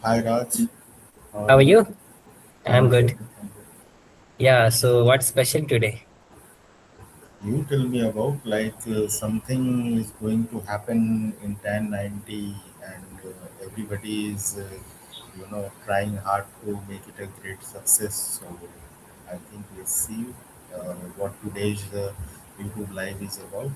Hi Raj, how How are are you? you? I'm I'm good. good. I'm good. Yeah, so what's special today? You tell me about something is going to happen in 1090 and everybody is trying hard to make it a great success. So I think let's see what today's YouTube live is about.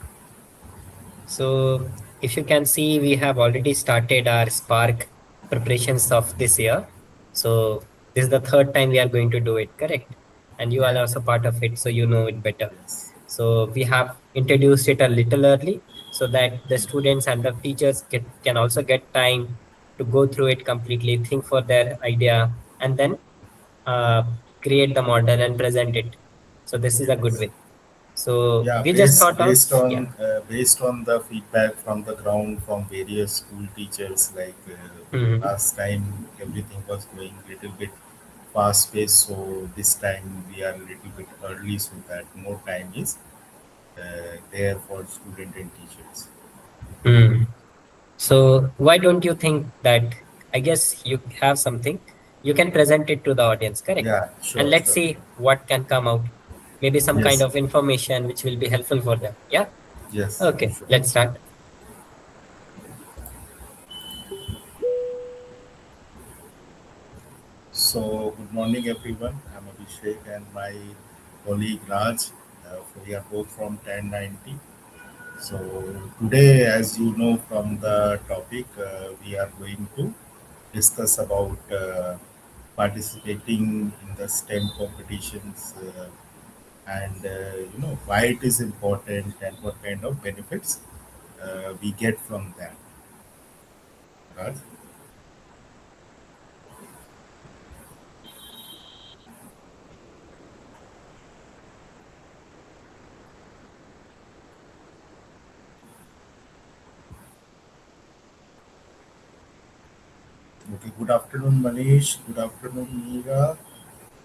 So, if you can see, we have already started our Spark preparations of this year. So, this is the third time we are going to do it, correct? And you are Yeah. also part of it, so you know it better. Yes. So, we have introduced it a little early so that the students and the teachers can also get time to go through it completely, think for their idea, and then uh, create the model and present it. So, this is a good Yes. way. So Yeah, we just based thought of, based yeah. on based on the feedback from the ground from various school teachers, Mhm. last time everything was going little bit fast paced, so this time we are a little bit early, so that more time is there for student and teachers. Mm. So why don't you think that, I guess you have something, you can present it to the audience, correct? Yeah, And sure, let's sure. see what can come out. Maybe some kind Yes, of information which will be helpful for them. Yeah. yes, Okay, sure. let's start. So, good morning, everyone. I'm Abhishek and my colleague Raj. We are both from 1090. So today, as you know from the topic, we are going to discuss about participating in the STEM competitions and why it is important and what kind of benefits we get from that. Right? Okay. Good afternoon, Manish. Good afternoon, Meera.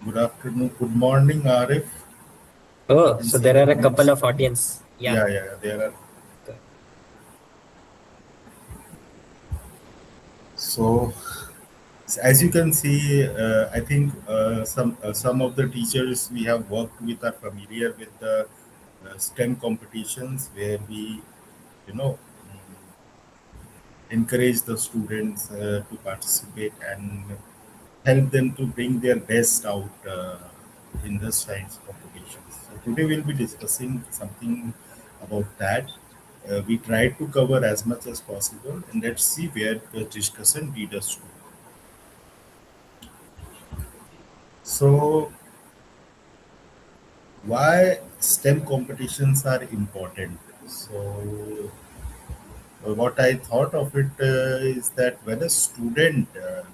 Good afternoon. Good morning, Arif. I Oh, can so see there your are a couple names. of audience. Yeah. Yeah, yeah, yeah. There are. Good. So as you can see, I think some of the teachers we have worked with are familiar with the STEM competitions where we, you know, encourage the students to participate and help them to bring their best out in the science competitions. So today we'll be discussing something about that. We tried to cover as much as possible, and let's see where the discussion leads us to. So why STEM competitions are important. So, what I thought of it is that when a student,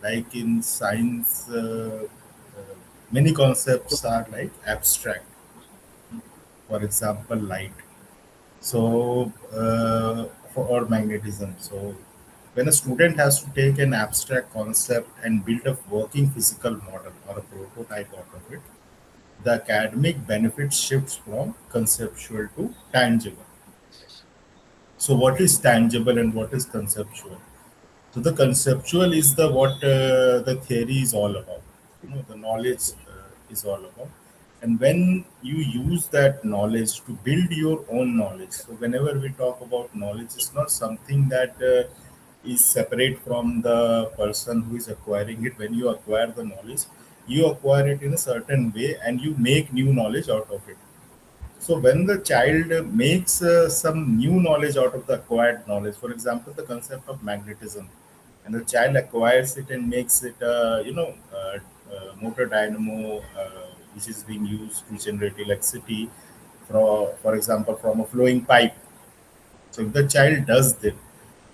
like in science, many concepts are like abstract. For example, light. So, or magnetism. So, when a student has to take an abstract concept and build a working physical model or a prototype out of it, the academic benefit shifts from conceptual to tangible. So, what is tangible and what is conceptual? So, the conceptual is the what the theory is all about. The knowledge is all about. And when you use that knowledge to build your own knowledge, so whenever we talk about knowledge, it's not something that is separate from the person who is acquiring it. When you acquire the knowledge, you acquire it in a certain way and you make new knowledge out of it. So when the child makes some new knowledge out of the acquired knowledge, for example, the concept of magnetism, and the child acquires it and makes it, motor dynamo, which is being used to generate electricity, for example, from a flowing pipe. So if the child does that,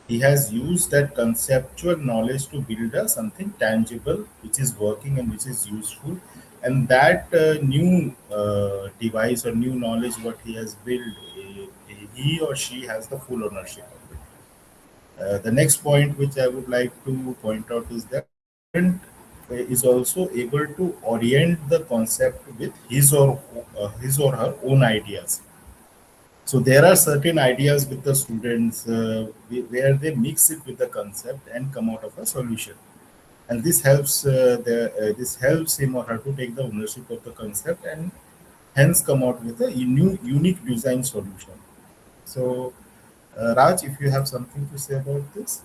he has used that conceptual knowledge to build a something tangible, which is working and which is useful. And that new device or new knowledge, what he has built, he or she has the full ownership of it. The next point which I would like to point out is that student is also able to orient the concept with his or her own ideas. So there are certain ideas with the students where they mix it with the concept and come out of a solution. and this helps him or her to take the ownership of the concept and hence come out with a new unique design solution. So, Raj, if you have something to say about this,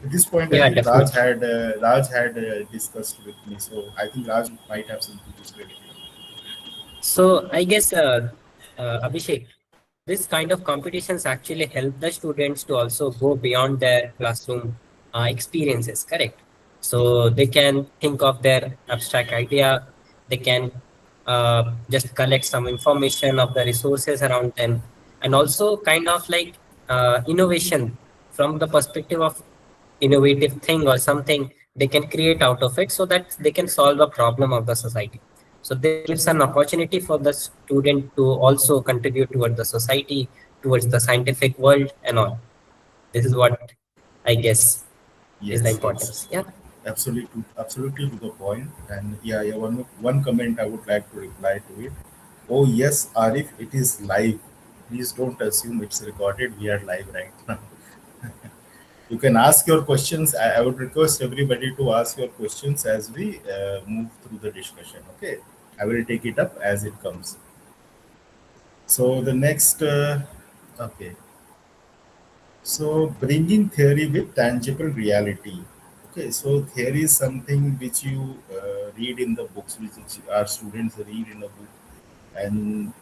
at this point, I Yeah, think definitely. Raj had discussed with me, so I think Raj might have something to say here. So I guess, Abhishek, this kind of competitions actually help the students to also go beyond their classroom experiences, correct? So they can think of their abstract idea, they can just collect some information of the resources around them, and also kind of like innovation from the perspective of innovative thing or something they can create out of it so that they can solve a problem of the society. So this gives an opportunity for the student to also contribute towards the society, towards the scientific world and all. This is what I guess is the Yes, yes, importance. Yeah. absolutely to the point. And yeah, one comment I would like to reply to it. Oh yes, Arif, it is live. Please don't assume it's recorded. We are live right now. You can ask your questions. I would request everybody to ask your questions as we move through the discussion. Okay, I will take it up as it comes. So the next, okay. So bringing theory with tangible reality. Okay, so theory is something which you read in the books, which our students read in a book, and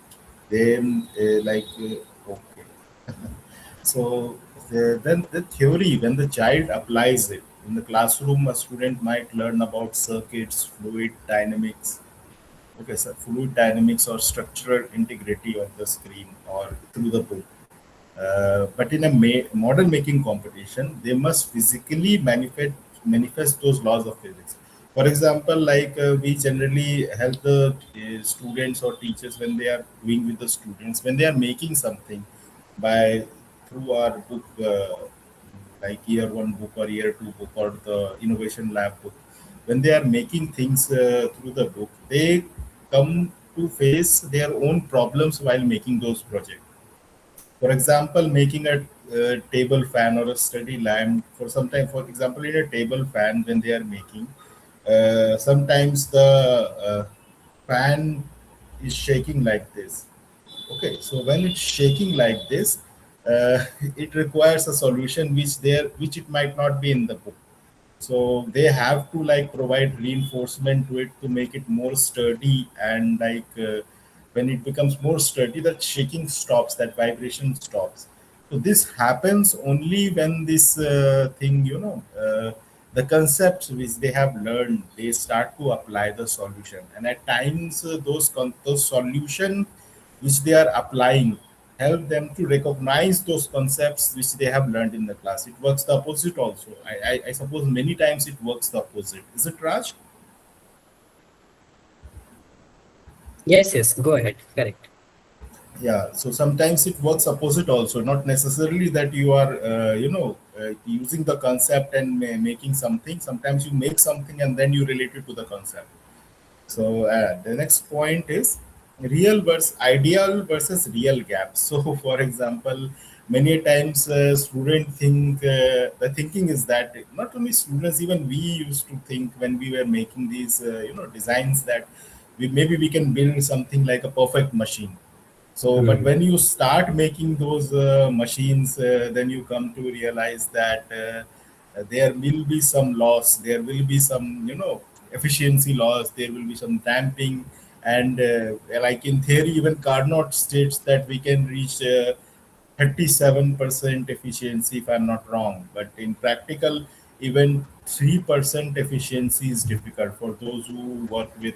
then okay. So then the theory, when the child applies it in the classroom, a student might learn about circuits, fluid dynamics. Okay, so fluid dynamics or structural integrity of the screen or through the book. But in a model making competition, they must physically manifest those laws of physics. For example, we generally help the students or teachers when they are doing with the students when they are making something by through our book, like year one book or year two book or the innovation lab book. When they are making things through the book, they come to face their own problems while making those projects. For example, making a table fan or a study lamp for some time. For example, in a table fan, when they are making, sometimes the fan is shaking like this. Okay, so when it's shaking like this, it requires a solution which it might not be in the book. So they have to like provide reinforcement to it to make it more sturdy, and when it becomes more sturdy, that shaking stops, that vibration stops. So this happens only when this thing, the concepts which they have learned, they start to apply the solution, and at times those solution which they are applying help them to recognize those concepts which they have learned in the class. It works the opposite also. I suppose many times it works the opposite. Is it, Raj? Yes, yes, go ahead. Correct. Yeah. So sometimes it works opposite also. Not necessarily that you are, using the concept and making something. Sometimes you make something and then you relate it to the concept. So the next point is real versus ideal versus real gaps. So, for example, many times student think the thinking is that not only students, even we used to think when we were making these designs that maybe we can build something like a perfect machine. So, but Hmm. when you start making those machines, then you come to realize that there will be some loss, there will be some, efficiency loss, there will be some damping. And like in theory, even Carnot states that we can reach 37% efficiency, if I'm not wrong. But in practical, even 3% efficiency is difficult for those who work with,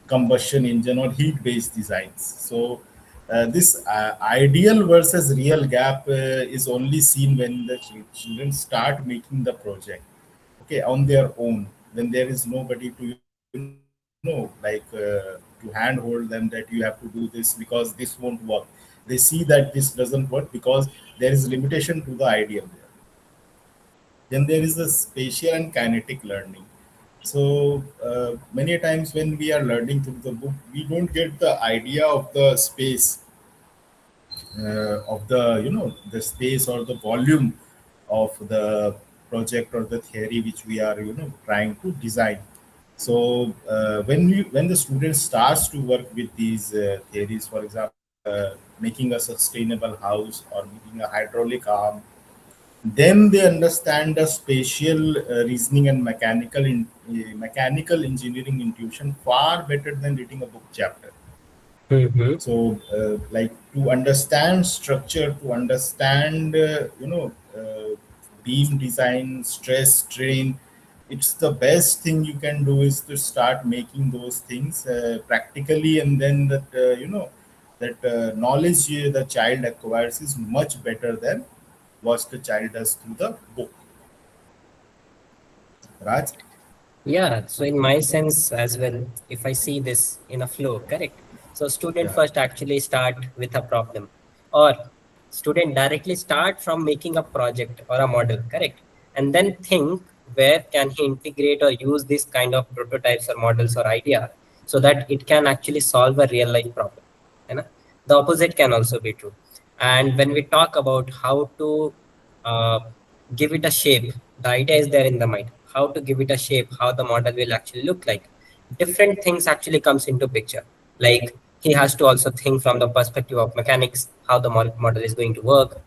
combustion engine or heat based designs. So this ideal versus real gap is only seen when the children start making the project, okay, on their own, when there is nobody to to handhold them that you have to do this because this won't work. They see that this doesn't work because there is limitation to the ideal there. Then there is the spatial and kinetic learning. So many times when we are learning through the book, we don't get the idea of the space, of the space or the volume of the project or the theory which we are trying to design. So when the student starts to work with these theories, for example, making a sustainable house or making a hydraulic arm, then they understand the spatial reasoning and mechanical engineering intuition far better than reading a book chapter. Mm-hmm. So like to understand structure, to understand beam design, stress, strain, it's the best thing you can do is to start making those things practically, and then that that knowledge the child acquires is much better than what the child does through the book. Raj? Yeah, so in my sense as well, if I see this in a flow, correct? So student Yeah. first actually start with a problem, or student directly start from making a project or a model, correct? And then think where can he integrate or use this kind of prototypes or models or idea so that it can actually solve a real life problem. You know? The opposite can also be true. And when we talk about how to uh, give it a shape, the idea is there in the mind, how to give it a shape, how the model will actually look like, different things actually comes into picture. Like he has to also think from the perspective of mechanics, how the model is going to work.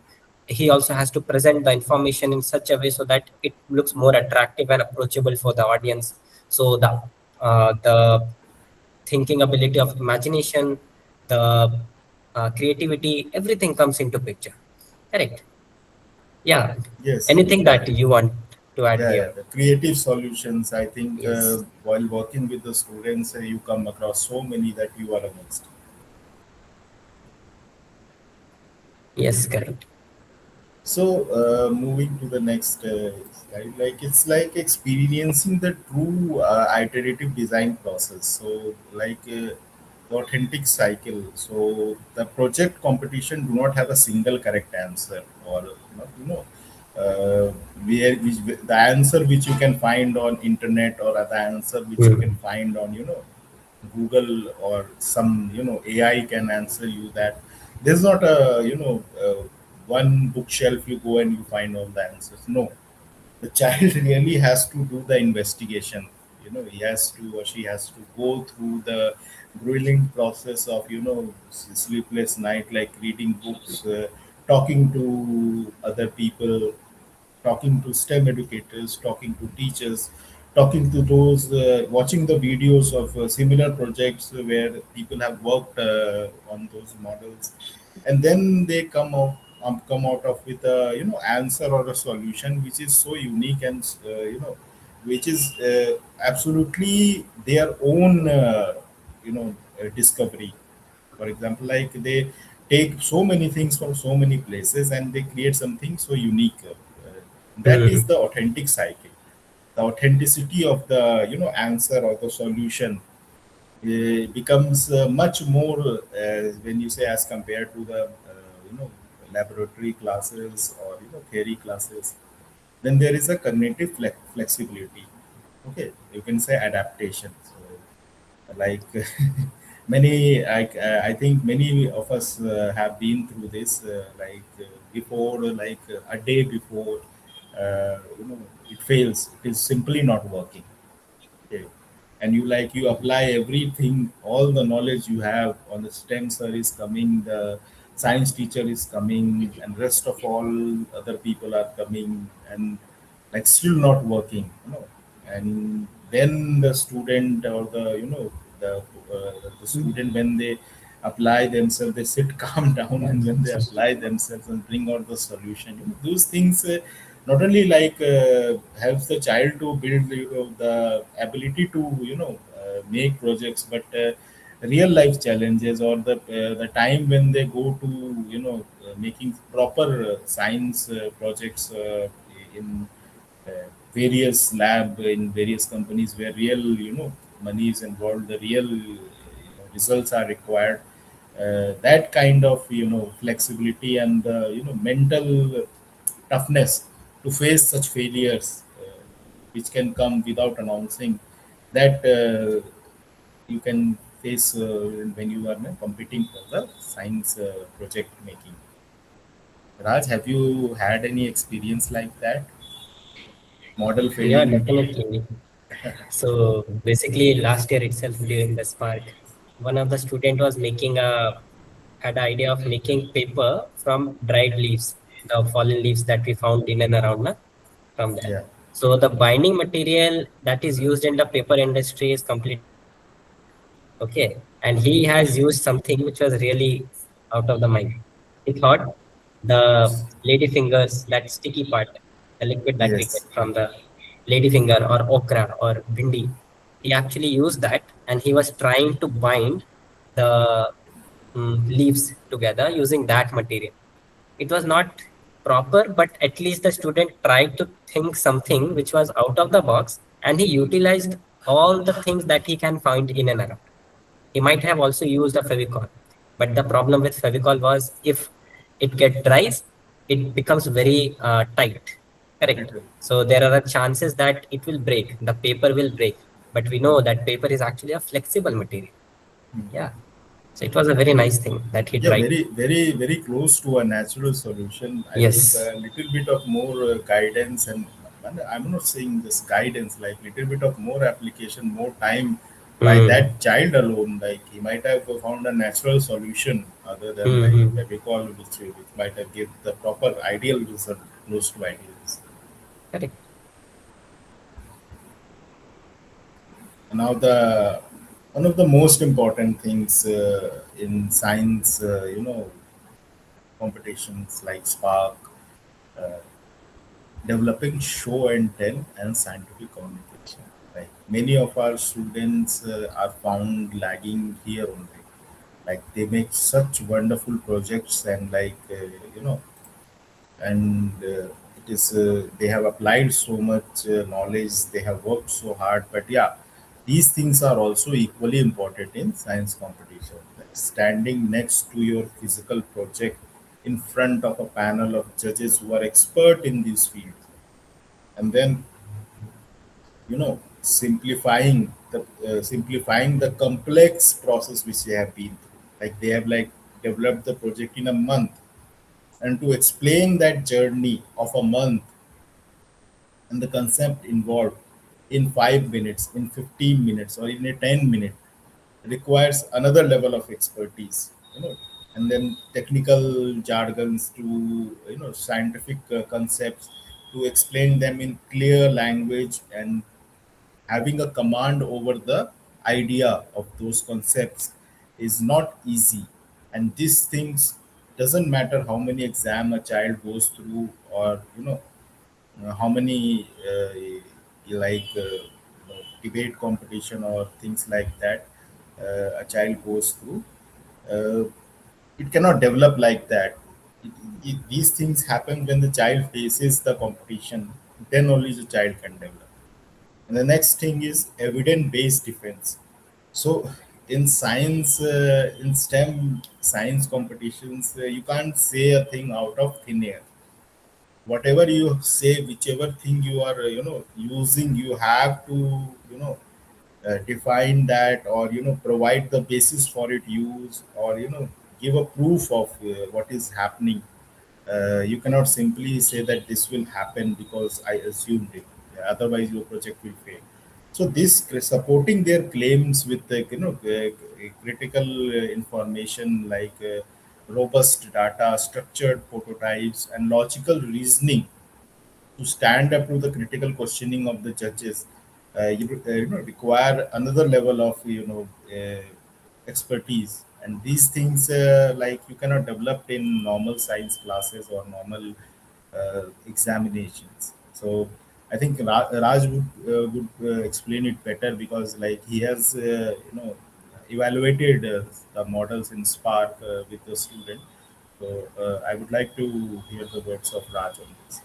He also has to present the information in such a way so that it looks more attractive and approachable for the audience. So the thinking ability of imagination, the creativity, everything comes into picture, correct? Yeah. Yes, Anything yeah. that you want to add Yeah, here? yeah, the creative solutions. I think Yes. while working with the students, you come across so many that you are amazed. Yes, correct. So, moving to the next slide, like it's like experiencing the true iterative design process. So, like the authentic cycle. So, the project competition do not have a single correct answer, or uh, which the answer which you can find on internet, or the answer which you can Hmm. find on Google, or some AI can answer you that. There's not a one bookshelf you go and you find all the answers. No, the child really has to do the investigation. He has to, or she has to go through the grueling process of sleepless night, like reading books, talking to other people, talking to STEM educators, talking to teachers, talking to those, watching the videos of similar projects where people have worked on those models, and then they come out of with a answer or a solution which is so unique, and which is absolutely their own discovery. For example, like they take so many things from so many places and they create something so unique. That is Hmm. the authentic cycle. The authenticity of the answer or the solution becomes much more when you say as compared to the laboratory classes or theory classes. Then there is a cognitive flexibility. Okay, you can say adaptation. So like I think many of us have been through this before, a day before it fails, it is simply not working. Okay. And you apply everything, all the knowledge you have on the STEM sir is coming, the science teacher is coming, and rest of all other people are coming, and like still not working, and then the student or the student, when they apply themselves, they sit calm down, and when they apply themselves and bring out the solution, those things not only helps the child to build the ability to make projects, but real life challenges, or the time when they go to making proper science projects in uh, various lab in various companies where real money is involved, the real results are required. That kind of flexibility and mental toughness to face such failures, which can come without announcing, that you can face when you are competing for the science project making. Raj, have you had any experience like that? Model Yeah, failing. definitely. So basically, last year itself during the Spark, one of the student was making a had the idea of making paper from dried leaves, the fallen leaves that we found in and around from there. Yeah, So the binding material that is used in the paper industry is completely different. Okay, and he has used something which was really out of the mind. He thought the lady fingers, that sticky part, the liquid that we get yes, from the lady finger or okra or bindi, he actually used that and he was trying to bind the leaves together using that material. It was not proper, but at least the student tried to think something which was out of the box and he utilized all the things that he can find in and around. He might have also used a Fevicol, but the problem with Fevicol was if it get dries, it becomes very tight. it Correct. will. So there are chances that it will break. The paper will break, but we know that paper is actually a flexible material. Yeah. So it was a very nice thing that he Yeah, tried. very, very, very close to a natural solution. I think Yes. a little bit of more guidance, and I'm not saying this guidance, like little bit of more application, more time by Mm. that child alone. Like he might have found a natural solution other than like Mm-hmm. Fevicol, which might have give the proper ideal result, close to ideals. Correct. Now the one of the most important things in science, competitions like Spark, uh, developing show and tell and scientific communication. Like many of our students are found lagging here only. Like they make such wonderful projects and you know and it is they have applied so much knowledge, they have worked so hard, but yeah, these things are also equally important in science competition, like standing next to your physical project in front of a panel of judges who are expert in these fields, and then simplifying the complex process which they have been through, like they have like developed the project in a month, and to explain that journey of a month and the concept involved in 5 minutes, in 15 minutes, or in a 10 minute requires another level of expertise, and then technical jargons to, scientific concepts, to explain them in clear language, and having a command over the idea of those concepts is not easy. And these things doesn't matter how many exam a child goes through, or how many debate competition or things like that a child goes through. uh, it cannot develop like that. These things happen when the child faces the competition, then only the child can develop. And the next thing is evidence based defense. So in science, in STEM science competitions, you can't say a thing out of thin air. Whatever you say, whichever thing you are using, you have to define that, or provide the basis for it use, or give a proof of what is happening. You cannot simply say that this will happen because I assumed it. Yeah, otherwise your project will fail. So this supporting their claims with critical information, like robust data, structured prototypes, and logical reasoning to stand up to the critical questioning of the judges, require another level of expertise. And these things, like you cannot develop in normal science classes or normal examinations. So I think Raj would explain it better, because like he has evaluated the models in Spark with the student. So I would like to hear the words of Raj on this.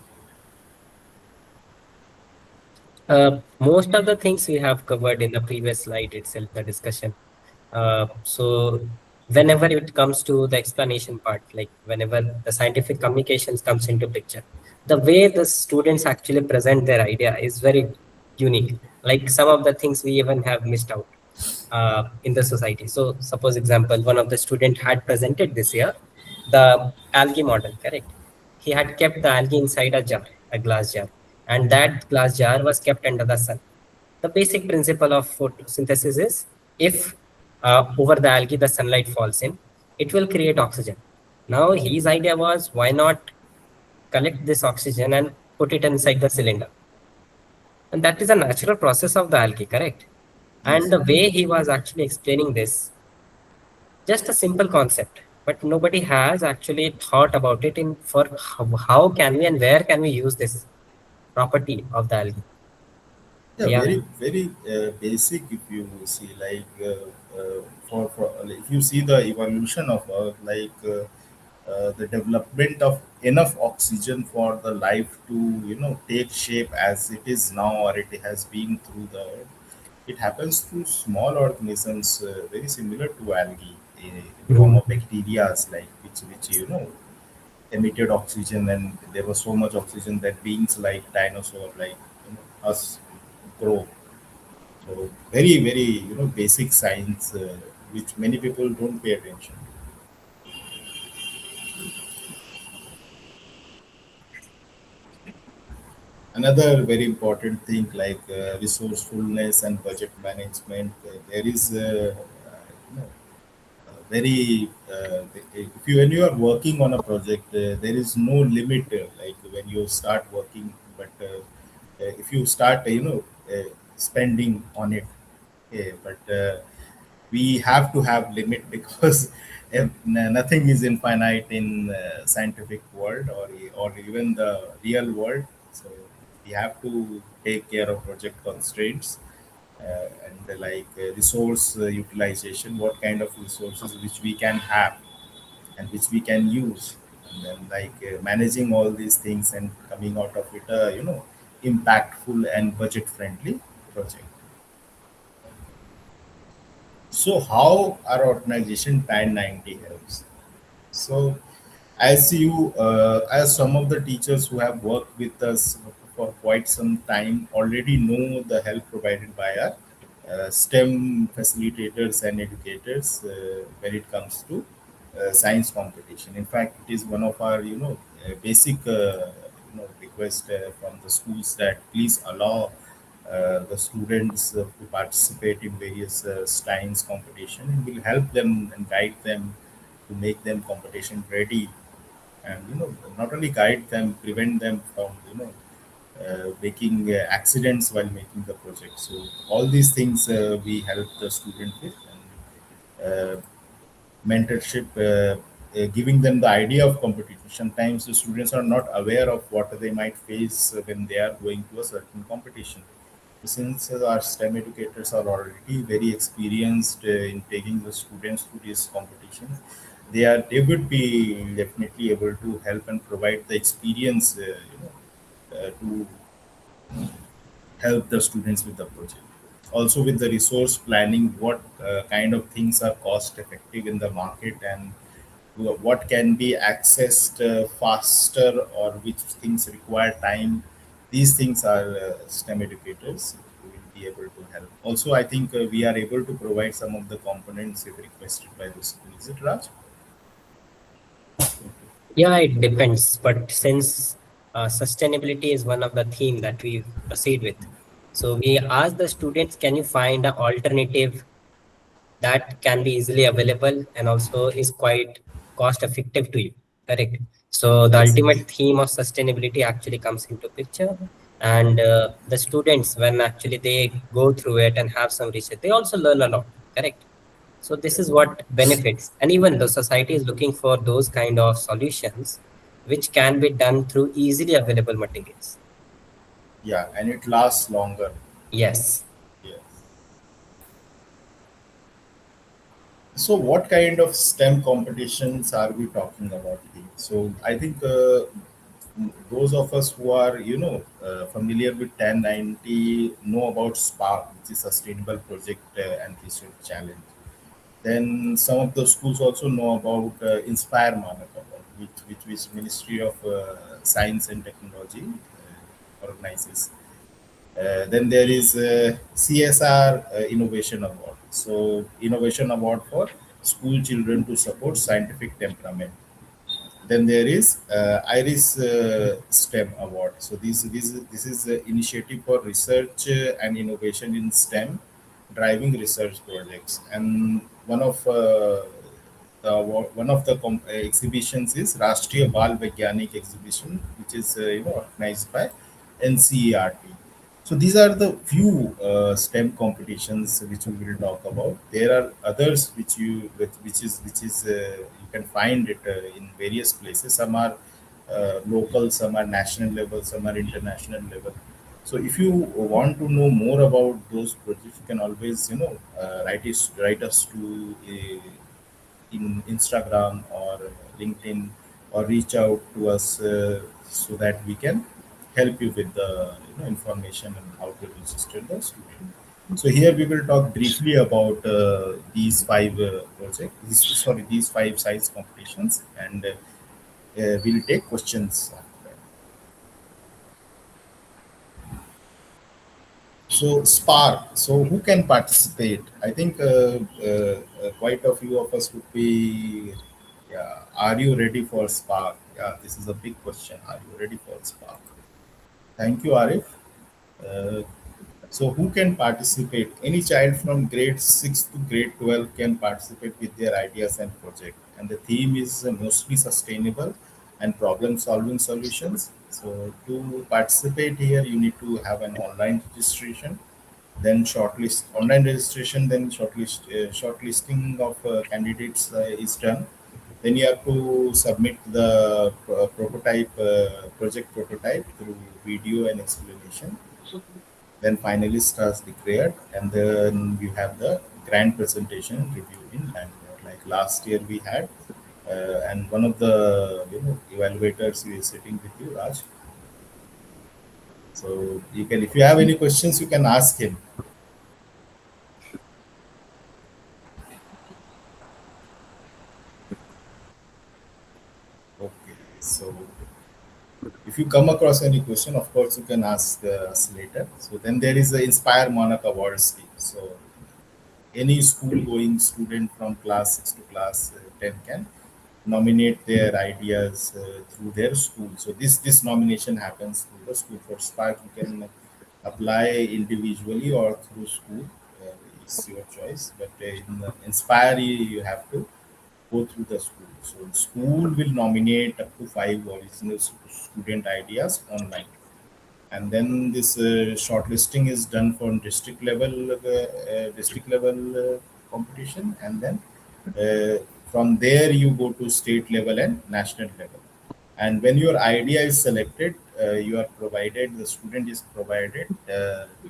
Most of the things we have covered in the previous slide itself, the discussion. So whenever it comes to the explanation part, like whenever the scientific communications comes into picture, the way the students actually present their idea is very unique. Like some of the things we even have missed out in the society. So suppose example, one of the student had presented this year the algae model, correct? He had kept the algae inside a jar, a glass jar. and that glass jar was kept under the sun. The basic principle of photosynthesis is if over the algae the sunlight falls in, it will create oxygen. Now his idea was why not collect this oxygen and put it inside the cylinder. And that is a natural process of the algae, correct? And Yes. the way he was actually explaining this, just a simple concept, but nobody has actually thought about it in for how can we and where can we use this property of the algae. Yeah, Yeah. very basic. If you see, like for if you see the evolution of Earth, like the development of enough oxygen for the life to take shape as it is now, or it has been through the Earth. It happens through small organisms, very similar to algae, in form Mhm. of bacteria, like which emitted oxygen, and there was so much oxygen that beings like dinosaur, like us, grow. So very basic science, which many people don't pay attention. Another very important thing, like resourcefulness and budget management. There is you know, very if you when you are working on a project, there is no limit, like when you start working. But if you start spending on it, but we have to have limit because nothing is infinite in scientific world, or even the real world. So we have to take care of project constraints, and resource utilization, what kind of resources which we can have and which we can use, and then managing all these things and coming out of it impactful and budget friendly project. So how our organization Pan 90 helps? So as some of the teachers who have worked with us for quite some time already know the help provided by our STEM facilitators and educators when it comes to science competition. In fact, it is one of our basic request from the schools that please allow the students to participate in various science competition, and will help them and guide them to make them competition ready, and not only guide them, prevent them from making accidents while making the project. So all these things we help the student with, and mentorship, giving them the idea of competition. Sometimes the students are not aware of what they might face when they are going to a certain competition. Since our STEM educators are already very experienced in taking the students to these competitions, they would be definitely able to help and provide the experience, to help the students with the project. Also, with the resource planning, what kind of things are cost effective in the market, and what can be accessed faster, or which things require time. These things are STEM educators who will be able to help. Also, I think we are able to provide some of the components if requested by the school. Is it, Raj? Yeah, it depends. But since sustainability is one of the theme that we proceed with, so we ask the students, can you find an alternative that can be easily available and also is quite cost effective to you, correct? So the Yes. ultimate theme of sustainability actually comes into picture, and the students, when actually they go through it and have some research, they also learn a lot, correct? So this is what benefits, and even the society is looking for those kind of solutions which can be done through easily available materials. Yeah, and it lasts longer. Yes. Yes. So, what kind of STEM competitions are we talking about here? So, I think those of us who are, familiar with 1090 know about Spark, which is Sustainable Project and Research Challenge. Then some of the schools also know about Inspire Manaka, which is Ministry of Science and Technology organizes. Then there is CSR Innovation Award. So Innovation Award for school children to support scientific temperament. Then there is Iris STEM Award. So this is the initiative for research and innovation in STEM, driving research projects. And one of the exhibitions is Rashtriya Bal Vaigyanik exhibition, which is organized by NCERT. So these are the few STEM competitions which we will talk about. There are others which is you can find it in various places. Some are local, some are national level, some are international level. So if you want to know more about those projects, you can always write us to in Instagram or LinkedIn, or reach out to us so that we can help you with the information and how to register the student. So here we will talk briefly about these five projects. These five size competitions, and we'll take questions after that. So Spark. So who can participate? I think quite a few of us would be. Yeah. Are you ready for Spark? Yeah, this is a big question. Are you ready for Spark? Thank you, Arif. Uh, so who can participate? Any child from grade 6 to grade 12 can participate with their ideas and project. And the theme is mostly sustainable and problem solving solutions. So to participate here, you need to have an online registration, then shortlist online registration, then shortlisting of candidates is done. Then you have to submit the prototype project prototype through video and explanation. Then finalists are declared, and then you have the grand presentation review in Bangalore. Like last year we had, and one of the evaluators is sitting with you, Raj. So you can, if you have any questions, you can ask him. Okay. So if you come across any question, of course, you can ask us later. So then there is the Inspire Monarch Award scheme. So any school-going student from class 6 to class 10 can nominate their ideas through their school. So this nomination happens through the school. For Spark, you can apply individually or through school. It's your choice. But in Inspire, you have to go through the school. So the school will nominate up to five original student ideas online, and then this shortlisting is done for district level competition, and then from there you go to state level and national level. And when your idea is selected, you are provided the student is provided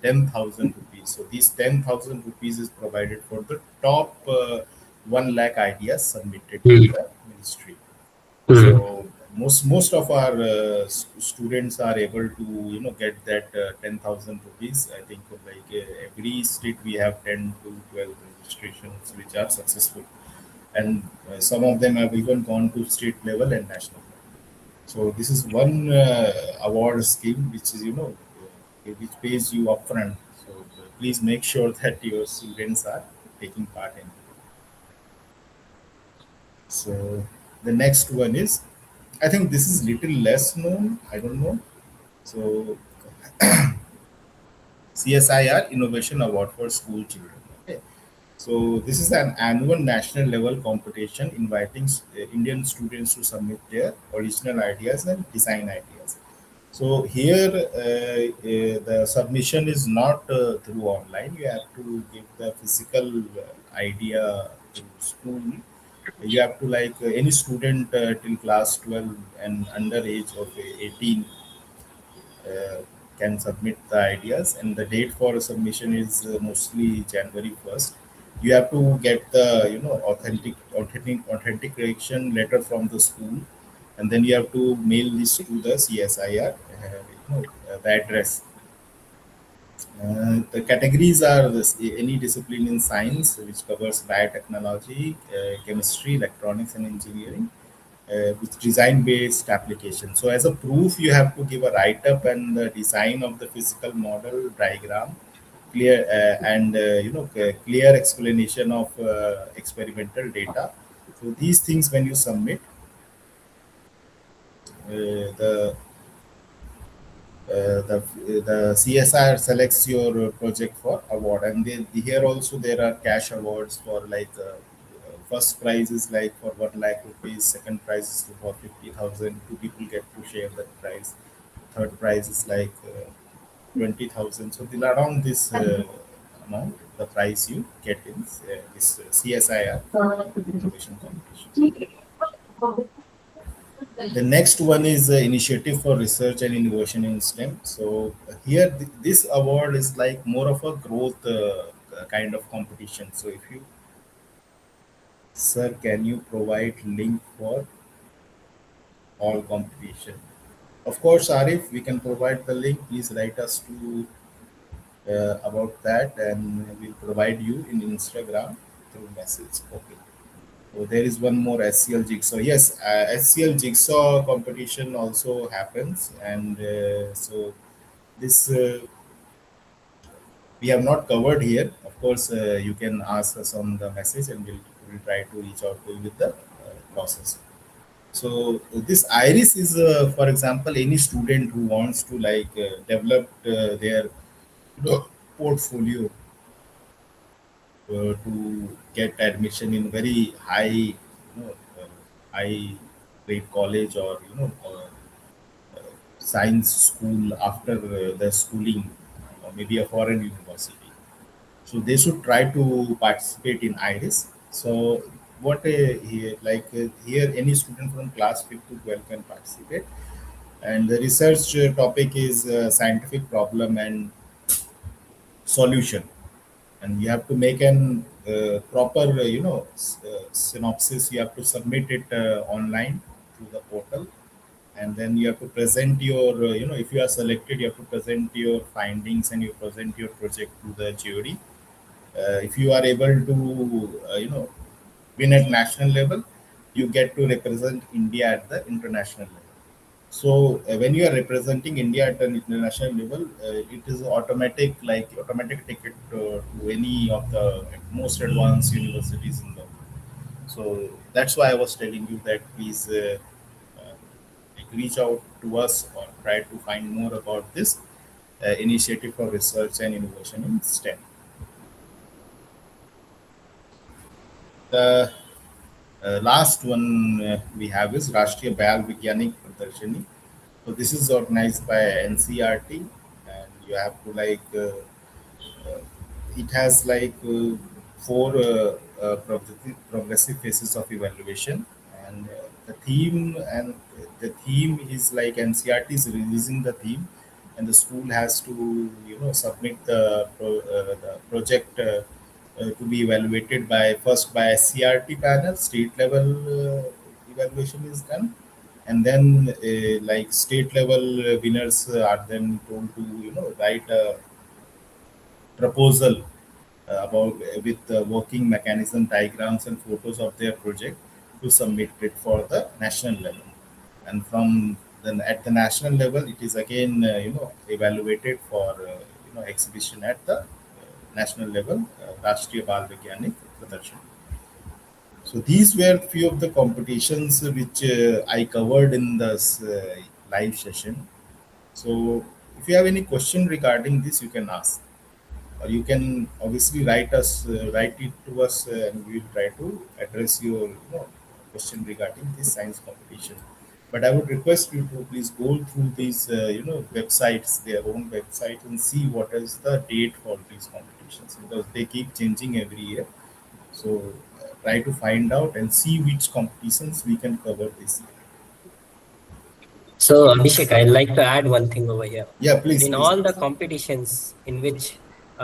10,000 rupees. So these 10,000 rupees is provided for the top 1 lakh ideas submitted to Hmm. the ministry. Hmm. So most of our students are able to get that 10,000 rupees. I think like every state we have 10 to 12 registrations which are successful, and some of them have even gone to state level and national level. So this is one award scheme which is which pays you upfront. So please make sure that your students are taking part in. So the next one is, I think this is little less known. I don't know. So CSIR Innovation Award for School Children. Okay. So this is an annual national level competition inviting Indian students to submit their original ideas and design ideas. So here the submission is not through online. You have to give the physical idea to school. You have to, like any student till class 12 and under age of 18 uh, can submit the ideas, and the date for submission is mostly January 1st. You have to get the authentication letter from the school, and then you have to mail this to the CSIR, the address. The categories are any discipline in science which covers biotechnology, chemistry, electronics, and engineering, with design based application. So, as a proof, you have to give a write up and the design of the physical model diagram, clear and clear explanation of experimental data. So, these things when you submit, the the CSR selects your project for award, and here also there are cash awards for like first prize is like for 1 lakh rupees, second prize is for 50,000. Two people get to share that prize. Third prize is like 20,000. So around this amount, the price you get in this CSIR innovation competition. The next one is Initiative for Research and Innovation in STEM. So here, this award is like more of a growth kind of competition. So if you, sir, can you provide link for all competition? Of course, Arif, we can provide the link. Please write us to about that, and we'll provide you in Instagram through message. Okay. So there is one more SCL Jigsaw. Yes, SCL Jigsaw competition also happens, and so this we have not covered here. Of course, you can ask us on the message, and we'll try to reach out to you with the process. So this Iris is, for example, any student who wants to like develop their portfolio to get admission in very high grade college, or science school after the schooling, or maybe a foreign university. So they should try to participate in Iris. So what here, like here, any student from class 5th to 12 can participate. And the research topic is scientific problem and solution, and you have to make an proper synopsis. You have to submit it online through the portal, and then you have to present your if you are selected, you have to present your findings and you present your project to the jury. If you are able to win at national level, you get to represent India at the international level. So when you are representing India at an international level, it is automatic ticket to any of the most advanced universities in the world. So that's why I was telling you that please like reach out to us or try to find more about this initiative for research and innovation in STEM. The last one we have is Rashtriya Bayal Vigyanik Pradarshani. So this is organized by NCRT, and you have to uh, it has like four progressive phases of evaluation, and the theme is like NCRT is releasing the theme, and the school has to submit the project to be evaluated by first by CRT panel. State level evaluation is done, and then like state level winners are then told to write a proposal about with working mechanism diagrams and photos of their project to submit it for the national level. And from then at the national level, it is again evaluated for exhibition at the national level, Rashtriya Bal Vigyanik Pradarshan. So these were few of the competitions which I covered in this live session. So if you have any question regarding this, you can ask, or you can obviously write it to us, and we will try to address your question regarding this science competition. But I would request you to please go through these websites, their own websites, and see what is the date for these competitions, because they keep changing every year. So try to find out and see which competitions we can cover this year. So, Abhishek, I'd like to add one thing over here. Yeah, please, In please. all the competitions in which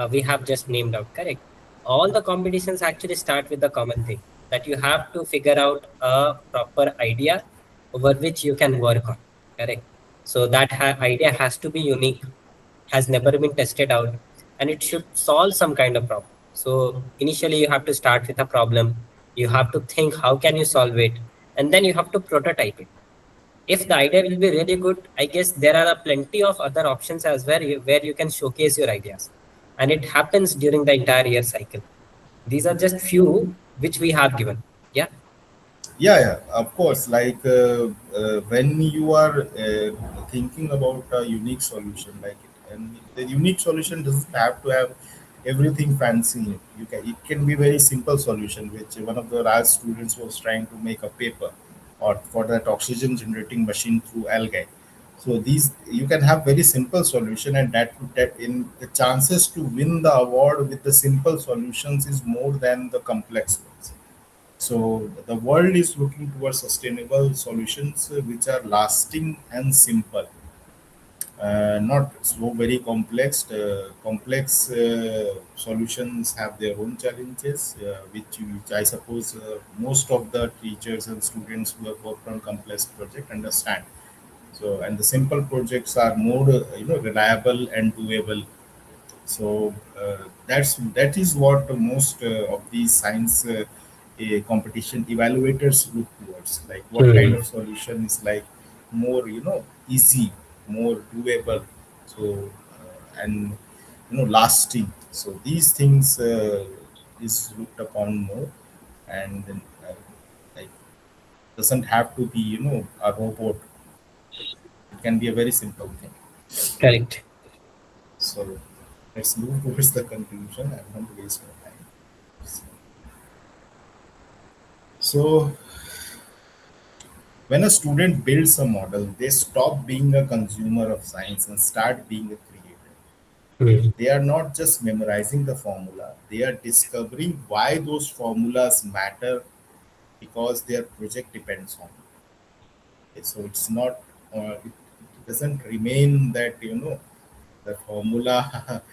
we have just named out, correct? All the competitions actually start with the common thing that you have to figure out a proper idea over which you can work on, correct? So that idea has to be unique, has never been tested out, and it should solve some kind of problem. So initially, you have to start with a problem. You have to think how can you solve it, and then you have to prototype it. If the idea will be really good, I guess there are plenty of other options as well where you can showcase your ideas. And it happens during the entire year cycle. These are just few which we have given. Yeah. Yeah, yeah, of course. Like when you are thinking about a unique solution, like it, and the unique solution doesn't have to have everything fancy. You can it can be very simple solution, which one of the Raj students was trying to make a paper, or for that oxygen generating machine through algae. So these you can have very simple solution, and that in the chances to win the award with the simple solutions is more than the complex ones. So the world is looking towards sustainable solutions which are lasting and simple, not so very complex. Complex solutions have their own challenges, which I suppose most of the teachers and students who have worked on complex project understand. So, and the simple projects are more, reliable and doable. So that is what most of these science competition evaluators look towards. Like what kind Hmm. of solution is like more easy, more doable. So and lasting. So these things is looked upon more, and then like doesn't have to be a robot. It can be a very simple thing. Correct. So let's move towards the conclusion. I won't waste my time. So, when a student builds a model, they stop being a consumer of science and start being a creator. Hmm. They are not just memorizing the formula, they are discovering why those formulas matter because their project depends on it. Okay, so it's not, it doesn't remain that, the formula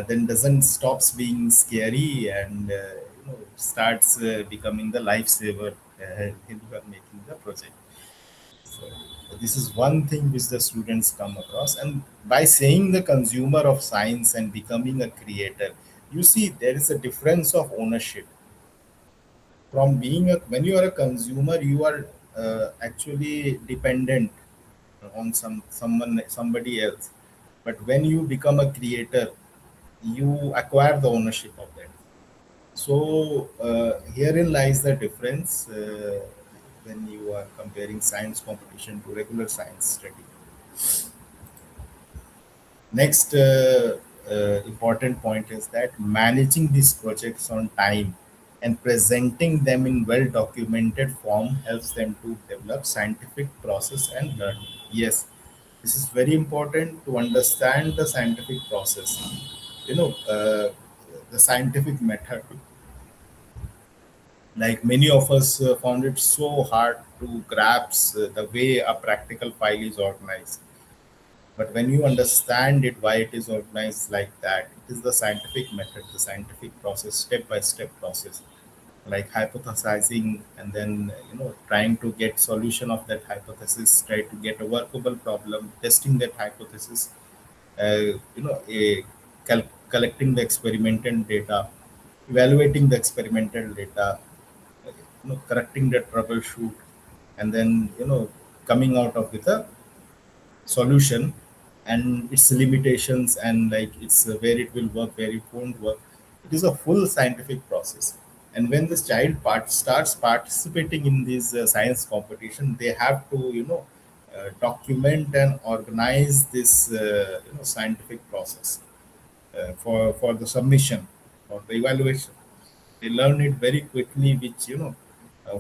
then doesn't stops being scary and, starts becoming the lifesaver when you are making the project. So this is one thing which the students come across, and by saying the consumer of science and becoming a creator, you see there is a difference of ownership. From being a when you are a consumer, you are actually dependent on somebody else. But when you become a creator, you acquire the ownership of that. So herein lies the difference when you are comparing science competition to regular science study. Next important point is that managing these projects on time and presenting them in well documented form helps them to develop scientific process and learning. Yes, this is very important to understand the scientific process. The scientific method. Like many of us found it so hard to grasp the way a practical file is organized. But when you understand it, why it is organized like that, it is the scientific method, the scientific process, step by step process, like hypothesizing and then trying to get solution of that hypothesis, try to get a workable problem, testing that hypothesis, collecting the experimental data, evaluating the experimental data, correcting the troubleshoot, and then coming out of with a solution and its limitations and like it's where it will work, where it won't work. It is a full scientific process. And when this child starts participating in these science competition, they have to document and organize this scientific process for the submission or the evaluation. They learn it very quickly, which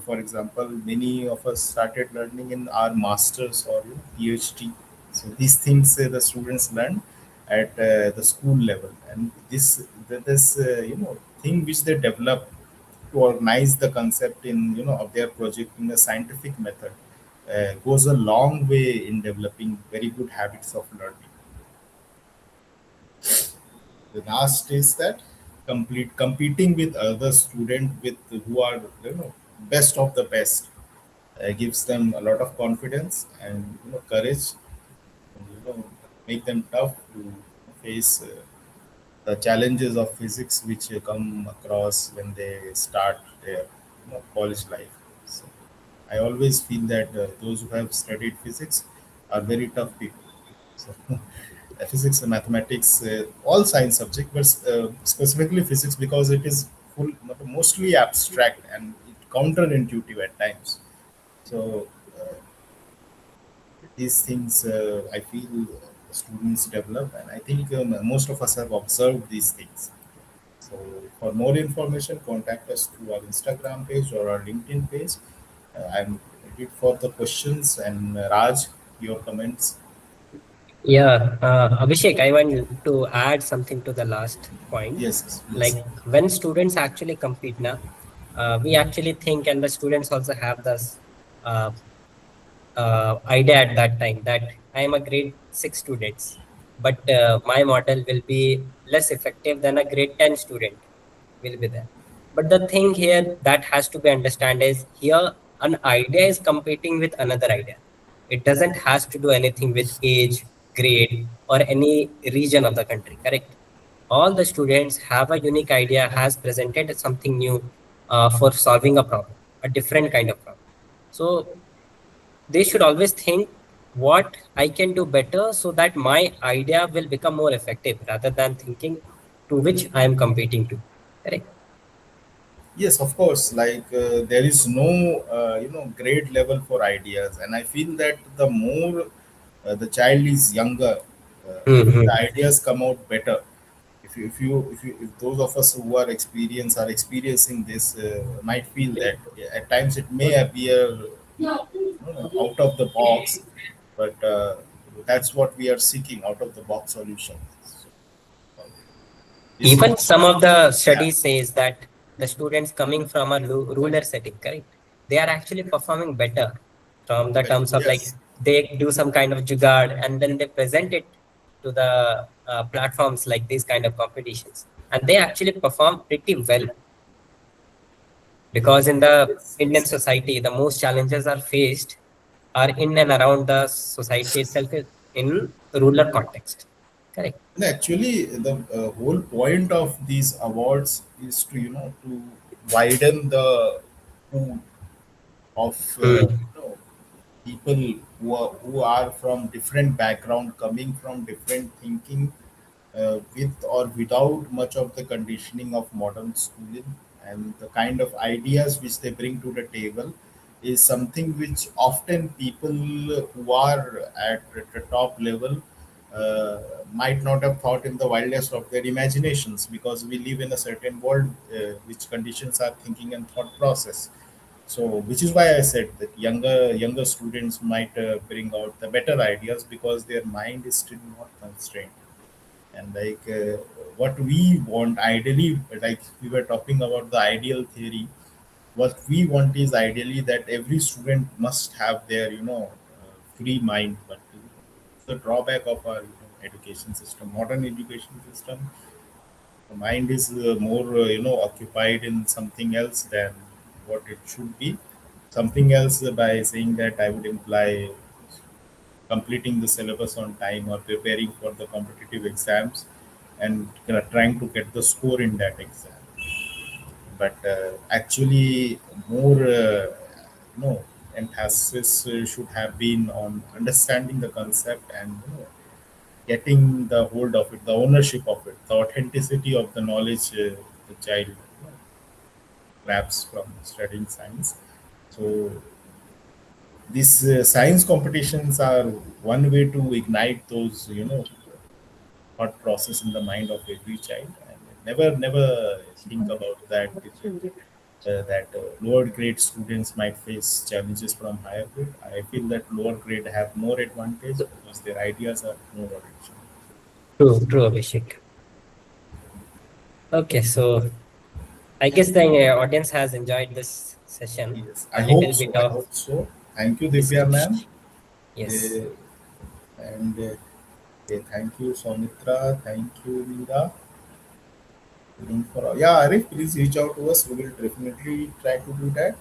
for example, many of us started learning in our masters or PhD. So these things the students learn at the school level, and this thing which they develop to organize the concept in of their project in a scientific method goes a long way in developing very good habits of learning. The last is that complete competing with other students with who are best of the best gives them a lot of confidence and courage, and make them tough to face the challenges of physics which come across when they start their college life. So I always feel that those who have studied physics are very tough people. So, physics and mathematics, all science subject, but specifically physics because it is full, mostly abstract and it counterintuitive at times. So these things I feel students develop, and I think most of us have observed these things. So for more information, contact us through our Instagram page or our LinkedIn page. I'm ready for the questions, and Raj, your comments. Yeah, Abhishek, I want to add something to the last point. Yes, yes, Like please. when students actually compete now, we actually think, and the students also have this uh, idea at that time that I am a grade 6 students, but my model will be less effective than a grade 10 student will be there. But the thing here that has to be understand is here an idea is competing with another idea. It doesn't has to do anything with age, grade, or any region of the country. Correct? All the students have a unique idea, has presented something new for solving a problem, a different kind of problem. So they should always think what I can do better so that my idea will become more effective rather than thinking to which I am competing to. Correct? Yes, of course. Like there is no grade level for ideas, and I feel that the more the child is younger, I think the Hmm. ideas come out better. If those of us who are experiencing this might feel that at times it may appear out of the box, but that's what we are seeking, out of the box solutions. So, this is Even some of the yeah, studies says that the students coming from a rural setting, correct? They are actually performing better from the terms of like yes. they do some kind of jugaad and then they present it to the platforms like these kind of competitions, and they actually perform pretty well because in the Yes, Indian yes. society, the most challenges are faced are in and around the society itself in rural context. Correct. And actually, the whole point of these awards is to to widen the pool of Hmm. people who are from different background, coming from different thinking, with or without much of the conditioning of modern schooling, and the kind of ideas which they bring to the table is something which often people who are at the top level uh, might not have thought in the wildest of their imaginations, because we live in a certain world which conditions our thinking and thought process. So which is why I said that younger students might bring out the better ideas, because their mind is still not constrained. And like what we want ideally, like we were talking about the ideal theory, what we want is ideally that every student must have their free mind. But the drawback of our education system, modern education system, the mind is more occupied in something else than what it should be. Something else, by saying that I would imply completing the syllabus on time or preparing for the competitive exams, and trying to get the score in that exam. But actually, more emphasis should have been on understanding the concept, and getting the hold of it, the ownership of it, the authenticity of the knowledge the child grabs from studying science. So these science competitions are one way to ignite those thought process in the mind of every child. And never think about that lower grade students might face challenges from higher grade. I feel that lower grade have more advantage because their ideas are more original. True, true, Abhishek. Okay, so I guess the audience has enjoyed this session, Yes, a I hope little so. bit I of hope so. Thank you, Divya ma'am. discussion. Yes. Uh, and thank you, Soumitra. Thank you, Meera. Yeah, Arif, please reach out to us. We will definitely try to do that.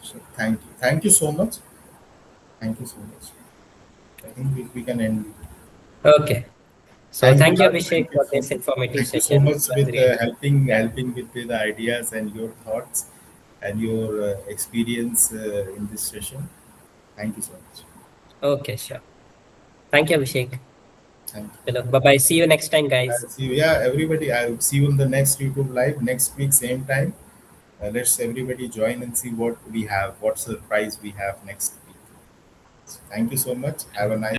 So thank you. Thank you so much. Thank you so much. I think we can end. Okay. So Thank you, thank you, Raj. Abhishek, for this informative Thank you so session. It much was with really helping with the ideas and your thoughts and your experience in this session. Thank you so much. okay. Sure. Thank you, Abhishek. Thank you. Hello. Bye bye. See you next time, guys. I'll see you. Yeah, everybody. I'll see you in the next YouTube live next week, same time. Let's everybody join and see what we have, what surprise we have next week. So thank you so much. Have a nice